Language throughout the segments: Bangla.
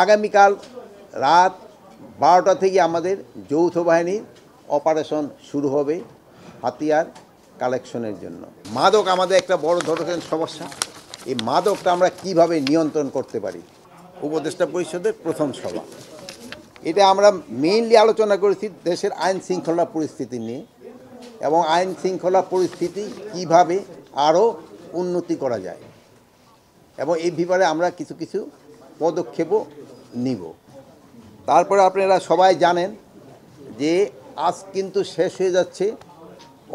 আগামীকাল রাত 12টা থেকে আমাদের যৌথ বাহিনীর অপারেশন শুরু হবে হাতিয়ার কালেকশনের জন্য। মাদক আমাদের একটা বড় ধরনের সমস্যা। এই মাদকটা আমরা কিভাবে নিয়ন্ত্রণ করতে পারি, উপদেষ্টা পরিষদের প্রথম সভা, এটা আমরা মেইনলি আলোচনা করেছি দেশের আইন শৃঙ্খলা পরিস্থিতি নিয়ে এবং আইন শৃঙ্খলা পরিস্থিতি কিভাবে আরও উন্নতি করা যায় এবং এই ব্যাপারে আমরা কিছু কিছু পদক্ষেপও নিব। তারপরে আপনারা সবাই জানেন যে আজ কিন্তু শেষ হয়ে যাচ্ছে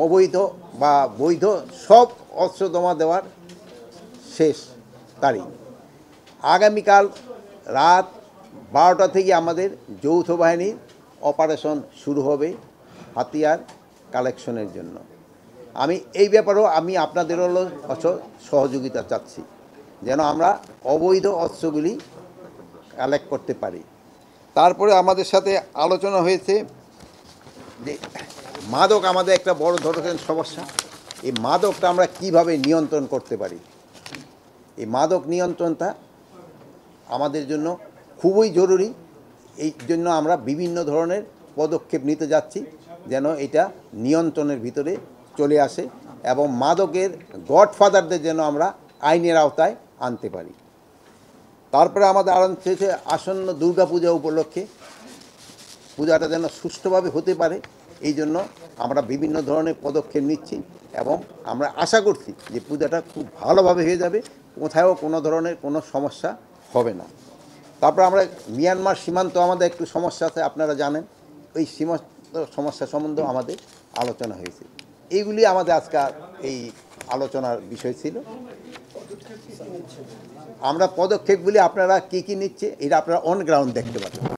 অবৈধ বা বৈধ সব অস্ত্র জমা দেওয়ার শেষ তারিখ। আগামীকাল রাত 12টা থেকে আমাদের যৌথ বাহিনীর অপারেশন শুরু হবে হাতিয়ার কালেকশনের জন্য। আমি এই ব্যাপারেও আপনাদের সহযোগিতা চাচ্ছি যেন আমরা অবৈধ অস্ত্রগুলি কালেক্ট করতে পারি। তারপরে আমাদের সাথে আলোচনা হয়েছে যে মাদক আমাদের একটা বড় ধরনের সমস্যা। এই মাদকটা আমরা কিভাবে নিয়ন্ত্রণ করতে পারি, এই মাদক নিয়ন্ত্রণটা আমাদের জন্য খুবই জরুরি। এই জন্য আমরা বিভিন্ন ধরনের পদক্ষেপ নিতে যাচ্ছি যেন এটা নিয়ন্ত্রণের ভিতরে চলে আসে এবং মাদকের গডফাদারদের যেন আমরা আইনের আওতায় আনতে পারি। তারপরে আমাদের আসন্ন দুর্গাপূজা উপলক্ষে পূজাটা যেন সুষ্ঠুভাবে হতে পারে, এই জন্য আমরা বিভিন্ন ধরনের পদক্ষেপ নিচ্ছি এবং আমরা আশা করছি যে পূজাটা খুব ভালোভাবে হয়ে যাবে, কোথাও কোনো ধরনের কোনো সমস্যা হবে না। তারপর আমরা মিয়ানমার সীমান্ত আমাদের একটু সমস্যা আছে, আপনারা জানেন, ওই সমস্যা সম্বন্ধেও আমাদের আলোচনা হয়েছে। এইগুলি আমাদের আজকাল এই আলোচনার বিষয় ছিল। আমরা পদক্ষেপগুলি আপনারা কী কী নিচ্ছে এটা আপনারা অন গ্রাউন্ড দেখতে পাবেন।